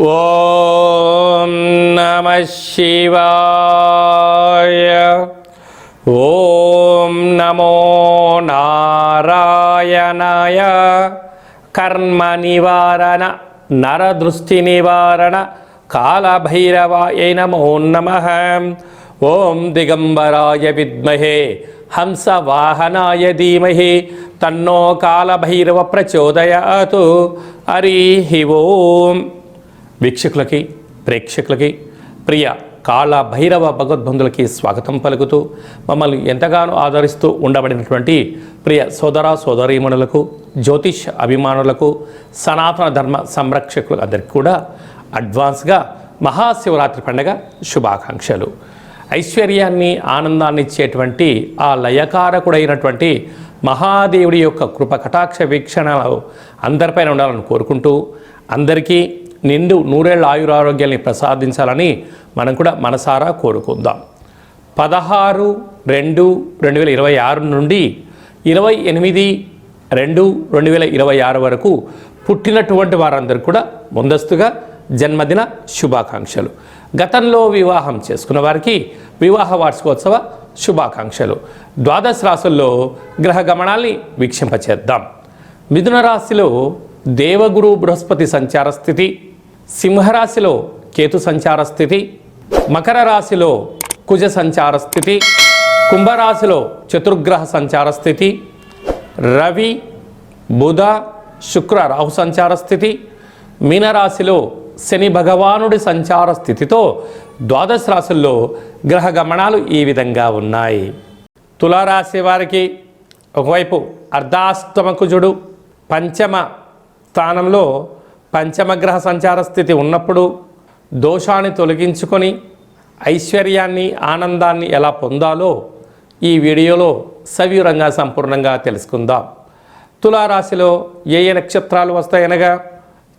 ఓం నమః శివాయ. ఓం నమో నారాయణాయ. కర్మ నివారణ నరదృష్టి నివారణ కాళభైరవాయ నమో నమః. ఓం దిగంబరాయ విద్మహే హంసవాహనాయ ధీమహి తన్నో కాళభైరవ ప్రచోదయాతు. హరి ఓం. వీక్షకులకి ప్రేక్షకులకి ప్రియ కాళభైరవ భగవద్బంధులకి స్వాగతం పలుకుతూ మమ్మల్ని ఎంతగానో ఆదరిస్తూ ఉండబడినటువంటి ప్రియ సోదర సోదరీమణులకు, జ్యోతిష్ అభిమానులకు, సనాతన ధర్మ సంరక్షకులకు అందరికీ కూడా అడ్వాన్స్గా మహాశివరాత్రి పండుగ శుభాకాంక్షలు. ఐశ్వర్యాన్ని ఆనందాన్ని ఇచ్చేటువంటి ఆ లయకారకుడైనటువంటి మహాదేవుడి యొక్క కృప కటాక్ష వీక్షణలు అందరిపైన ఉండాలని కోరుకుంటూ అందరికీ నిండు నూరేళ్ల ఆయురారోగ్యాన్ని ప్రసాదించాలని మనం కూడా మనసారా కోరుకుందాం. 16/2/2026 నుండి 28/2/2026 వరకు పుట్టినటువంటి వారందరూ కూడా ముందస్తుగా జన్మదిన శుభాకాంక్షలు. గతంలో వివాహం చేసుకున్న వారికి వివాహ వార్షికోత్సవ శుభాకాంక్షలు. ద్వాదశ రాశుల్లో గ్రహ గమనాల్ని వీక్షింపచేద్దాం. మిథున రాశిలో దేవగురు బృహస్పతి సంచార స్థితి, సింహరాశిలో కేతు సంచార స్థితి, మకర రాశిలో కుజ సంచార స్థితి, కుంభరాశిలో చతుర్గ్రహ సంచార స్థితి, రవి బుధ శుక్ర రాహు సంచార స్థితి, మీనరాశిలో శని భగవానుడి సంచార స్థితితో ద్వాదశ రాశుల్లో గ్రహ గమనాలు ఈ విధంగా ఉన్నాయి. తులారాశి వారికి ఒకవైపు అర్ధాష్టమ కుజుడు పంచమ స్థానంలో పంచమగ్రహ సంచార స్థితి ఉన్నప్పుడు దోషాన్ని తొలగించుకొని ఐశ్వర్యాన్ని ఆనందాన్ని ఎలా పొందాలో ఈ వీడియోలో సవివరంగా సంపూర్ణంగా తెలుసుకుందాం. తులారాశిలో ఏ ఏ నక్షత్రాలు వస్తాయనగా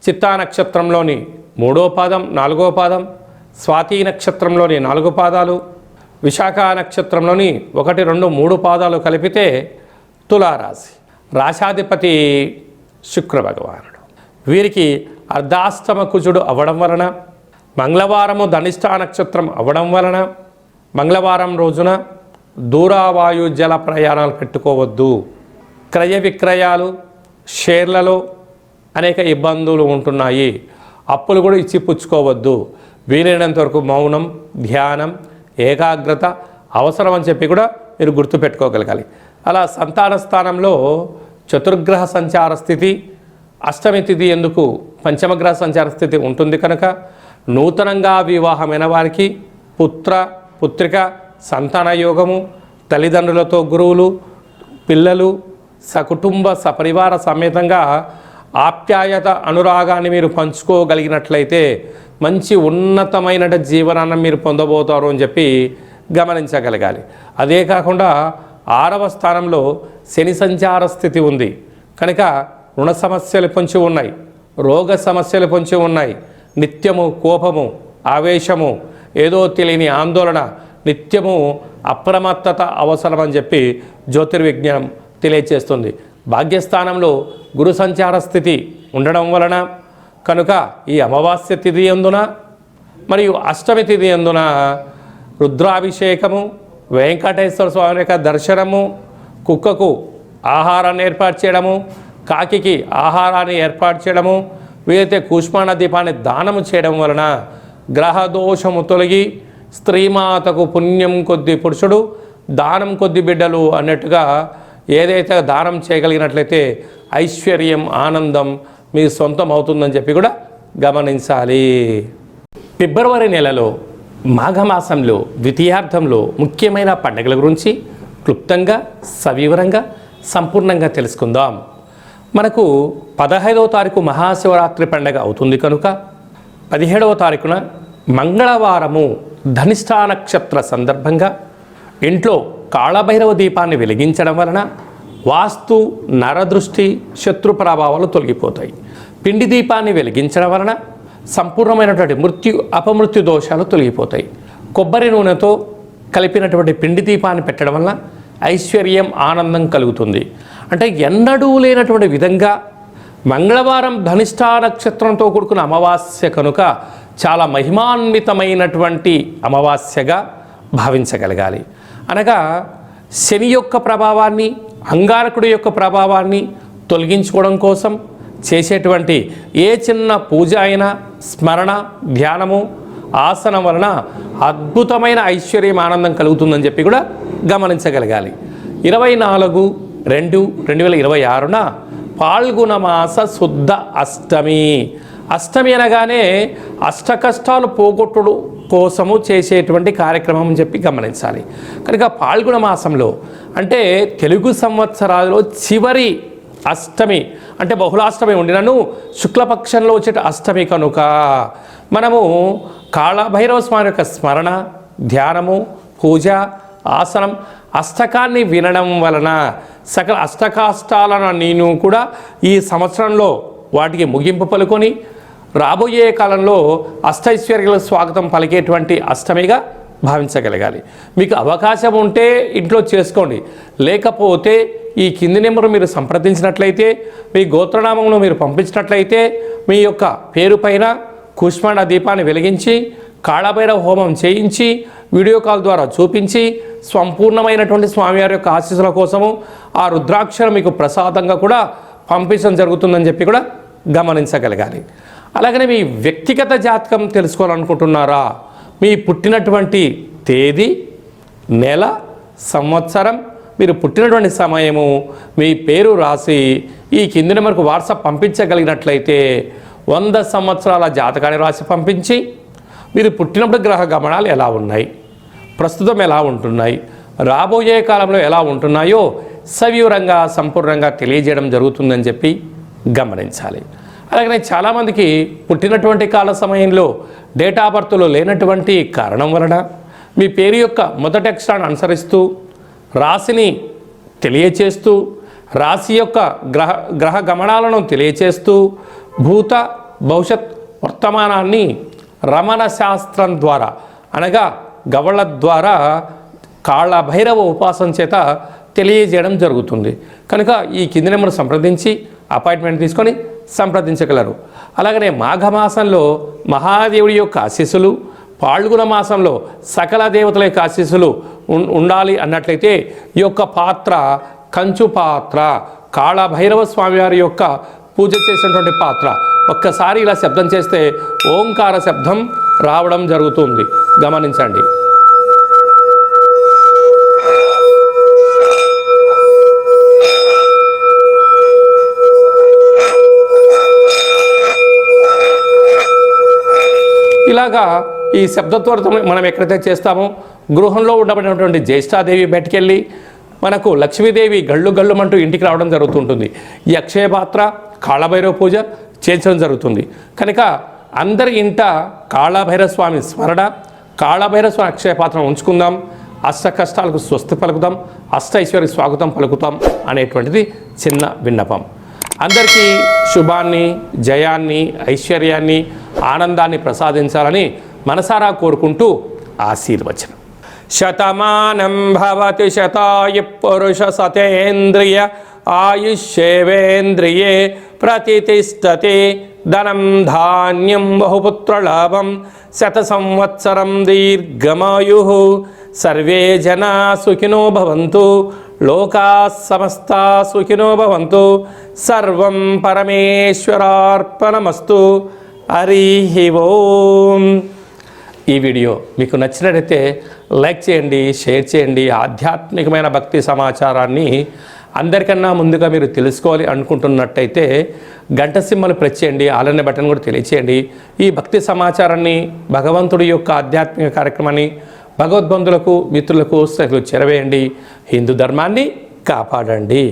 చిత్తా నక్షత్రంలోని 3వ పాదం 4వ పాదం, స్వాతి నక్షత్రంలోని 4 పాదాలు, విశాఖ నక్షత్రంలోని 1, 2, 3 పాదాలు కలిపితే తులారాశి. రాశాధిపతి శుక్ర భగవానుడు. వీరికి అర్ధాష్టమ కుజుడు అవ్వడం వలన, మంగళవారము ధనిష్ఠా నక్షత్రం అవ్వడం వలన మంగళవారం రోజున దూరావాయు జల ప్రయాణాలు పెట్టుకోవద్దు. క్రయ విక్రయాలు, షేర్లలో అనేక ఇబ్బందులు ఉంటున్నాయి. అప్పులు కూడా ఇచ్చి పుచ్చుకోవద్దు. వీలైనంత వరకు మౌనం, ధ్యానం, ఏకాగ్రత అవసరం అని చెప్పి కూడా మీరు గుర్తుపెట్టుకోగలగాలి. అలా సంతాన స్థానంలో చతుర్గ్రహ సంచార స్థితి, అష్టమి తిథి ఎందుకు పంచమగ్రహ సంచార స్థితి ఉంటుంది కనుక నూతనంగా వివాహమైన వారికి పుత్ర పుత్రిక సంతాన యోగము, తల్లిదండ్రులతో గురువులు, పిల్లలు, సకుటుంబ సపరివార సమేతంగా ఆప్యాయత అనురాగాన్ని మీరు పంచుకోగలిగినట్లయితే మంచి ఉన్నతమైన జీవనాన్ని మీరు పొందబోతారు అని చెప్పి గమనించగలగాలి. అదే కాకుండా 6వ స్థానంలో శని సంచార స్థితి ఉంది కనుక రుణ సమస్యలు పొంచి ఉన్నాయి, రోగ సమస్యలు పొంచి ఉన్నాయి. నిత్యము కోపము, ఆవేశము, ఏదో తెలియని ఆందోళన, నిత్యము అప్రమత్తత అవసరమని చెప్పి జ్యోతిర్విజ్ఞానం తెలియచేస్తుంది. భాగ్యస్థానంలో గురు సంచార స్థితి ఉండడం వలన కనుక ఈ అమావాస్య తిథి యందున మరియు అష్టమి తిథి యందున రుద్రాభిషేకము, వెంకటేశ్వర స్వామి యొక్క దర్శనము, కుక్కకు ఆహారాన్ని ఏర్పాటు చేయడము, కాకికి ఆహారాన్ని ఏర్పాటు చేయడము, వీలైతే కూష్మాండ దీపాన్ని దానము చేయడం వలన గ్రహదోషము తొలగి స్త్రీమాతకు పుణ్యం కొద్ది పురుషుడు, దానం కొద్ది బిడ్డలు అన్నట్టుగా ఏదైతే దానం చేయగలిగినట్లయితే ఐశ్వర్యం ఆనందం మీ సొంతం అవుతుందని చెప్పి కూడా గమనించాలి. ఫిబ్రవరి నెలలో మాఘమాసంలో ద్వితీయార్థంలో ముఖ్యమైన పండుగల గురించి క్లుప్తంగా సవివరంగా సంపూర్ణంగా తెలుసుకుందాం. మనకు 15వ తారీఖు మహాశివరాత్రి పండుగ అవుతుంది కనుక 17వ తారీఖున మంగళవారము ధనిష్ఠా నక్షత్ర సందర్భంగా ఇంట్లో కాళభైరవ దీపాన్ని వెలిగించడం వలన వాస్తు, నరదృష్టి, శత్రు ప్రభావాలు తొలగిపోతాయి. పిండి దీపాన్ని వెలిగించడం వలన సంపూర్ణమైనటువంటి మృత్యు అపమృత్యు దోషాలు తొలగిపోతాయి. కొబ్బరి నూనెతో కలిపినటువంటి పిండి దీపాన్ని పెట్టడం వల్ల ఐశ్వర్యం ఆనందం కలుగుతుంది. అంటే ఎన్నడూ లేనటువంటి విధంగా మంగళవారం ధనిష్ట నక్షత్రంతో కూడుకున్న అమావాస్య కనుక చాలా మహిమాన్వితమైనటువంటి అమావాస్యగా భావించగలగాలి. అనగా శని యొక్క ప్రభావాన్ని, అంగారకుడి యొక్క ప్రభావాన్ని తొలగించుకోవడం కోసం చేసేటువంటి ఏ చిన్న పూజ అయినా, స్మరణ, ధ్యానము, ఆసనం వలన అద్భుతమైన ఐశ్వర్యం, ఆనందం కలుగుతుందని చెప్పి కూడా గమనించగలగాలి. 24/2/2026న పాల్గొన మాస శుద్ధ అష్టమి. అష్టమి అనగానే అష్ట కష్టాలు పోగొట్టుడు కోసము చేసేటువంటి కార్యక్రమం అని చెప్పి గమనించాలి. కనుక పాల్గొన మాసంలో అంటే తెలుగు సంవత్సరాలలో చివరి అష్టమి, అంటే బహుళాష్టమి ఉండినను శుక్లపక్షంలో వచ్చే అష్టమి కనుక మనము కాళభైరవ స్వామి యొక్క స్మరణ, ధ్యానము, పూజ, ఆసనం, అష్టకాన్ని వినడం వలన సకల అష్టకాష్టాలను నేను కూడా ఈ సంవత్సరంలో వాటికి ముగింపు పలుకొని రాబోయే కాలంలో అష్టైశ్వర్యాల స్వాగతం పలికేటువంటి అష్టమిగా భావించగలగాలి. మీకు అవకాశం ఉంటే ఇంట్లో చేసుకోండి, లేకపోతే ఈ కింది నెంబర్ మీరు సంప్రదించినట్లయితే, మీ గోత్రనామంలో మీరు పంపించినట్లయితే మీ యొక్క పేరు పైన కుష్మాండ దీపాన్ని వెలిగించి కాళభైరవ హోమం చేయించి వీడియో కాల్ ద్వారా చూపించి సంపూర్ణమైనటువంటి స్వామివారి యొక్క ఆశీస్సుల కోసము ఆ రుద్రాక్షరం మీకు ప్రసాదంగా కూడా పంపించడం జరుగుతుందని చెప్పి కూడా గమనించగలగాలి. అలాగనే మీ వ్యక్తిగత జాతకం తెలుసుకోవాలనుకుంటున్నారా? మీ పుట్టినటువంటి తేదీ, నెల, సంవత్సరం, మీరు పుట్టినటువంటి సమయము, మీ పేరు రాసి ఈ కింది నెంబర్కు వాట్సాప్ పంపించగలిగినట్లయితే 100 సంవత్సరాల జాతకాన్ని రాసి పంపించి మీరు పుట్టినప్పుడు గ్రహ గమనాలు ఎలా ఉన్నాయి, ప్రస్తుతం ఎలా ఉంటున్నాయి, రాబోయే కాలంలో ఎలా ఉంటున్నాయో సవివరంగా సంపూర్ణంగా తెలియజేయడం జరుగుతుందని చెప్పి గమనించాలి. అలాగనే చాలామందికి పుట్టినటువంటి కాల సమయంలో డేట్ ఆఫ్ బర్త్లో లేనటువంటి కారణం వలన మీ పేరు యొక్క మొదటి అక్షరాన్ని అనుసరిస్తూ రాశిని తెలియచేస్తూ రాశి యొక్క గ్రహ గమనాలను తెలియచేస్తూ భూత భవిష్యత్ వర్తమానాన్ని రమణ శాస్త్రం ద్వారా అనగా గవళ ద్వారా కాళభైరవ ఉపాసన చేత తెలియజేయడం జరుగుతుంది. కనుక ఈ కింది నెంబర్ సంప్రదించి అపాయింట్మెంట్ తీసుకొని సంప్రదించగలరు. అలాగనే మాఘమాసంలో మహాదేవుడి యొక్క ఆశీస్సులు, పాల్గొన మాసంలో సకల దేవతల యొక్క ఆశీస్సులు ఉండాలి అన్నట్లయితే ఈ యొక్క పాత్ర కంచు పాత్ర, కాళభైరవ స్వామివారి యొక్క పూజ చేసినటువంటి పాత్ర ఒక్కసారి ఇలా శబ్దం చేస్తే ఓంకార శబ్దం రావడం జరుగుతుంది, గమనించండి. ఇలాగా ఈ శబ్దతో మనం ఎక్కడైతే చేస్తామో గృహంలో ఉండబడినటువంటి జ్యేష్ఠాదేవి బయటికెళ్ళి మనకు లక్ష్మీదేవి గళ్ళు గళ్ళుమంటూ ఇంటికి రావడం జరుగుతుంటుంది. ఈ అక్షయ పాత్ర కాళభైరవ పూజ చేయించడం జరుగుతుంది. కనుక అందరి ఇంట కాళభైరవ స్వామి స్మరణ, కాళభైరవ స్వామి అక్షయ పాత్రను ఉంచుకుందాం, అష్ట కష్టాలకు స్వస్తి పలుకుతాం, అష్ట ఐశ్వర్య స్వాగతం పలుకుతాం అనేటువంటిది చిన్న విన్నపం. అందరికీ శుభాన్ని, జయాన్ని, ఐశ్వర్యాన్ని, ఆనందాన్ని ప్రసాదించాలని మనసారా కోరుకుంటూ ఆశీర్వచనం. శతమానం భవతి శతాయు పురుష సతేంద్రియ ఆయుష్యేవేంద్రియే ప్రతిష్టతే ధనం ధాన్యం బహుపుత్రలాభం శత సంవత్సరం దీర్ఘమాయు. సర్వే జనా సుఖినో భవంతు, లోకా సమస్తా సుఖినో భవంతు. సర్వం పరమేశ్వరార్పణమస్తు. హరి ఓం. ఈ వీడియో మీకు నచ్చినట్లయితే లైక్ చేయండి, షేర్ చేయండి. ఆధ్యాత్మికమైన భక్తి సమాచారాన్ని అందరికన్నా ముందుగా మీరు తెలుసుకోవాలి అనుకుంటున్నట్టయితే గంట సింబల్ ప్రెస్ చేయండి, ఆలనే బటన్ కూడా తెలియచేయండి. ఈ భక్తి సమాచారాన్ని, భగవంతుడి యొక్క ఆధ్యాత్మిక కార్యక్రమాన్ని భగవద్బంధులకు, మిత్రులకు, స్నేహితులకు చేరవేయండి. హిందూ ధర్మాన్ని కాపాడండి.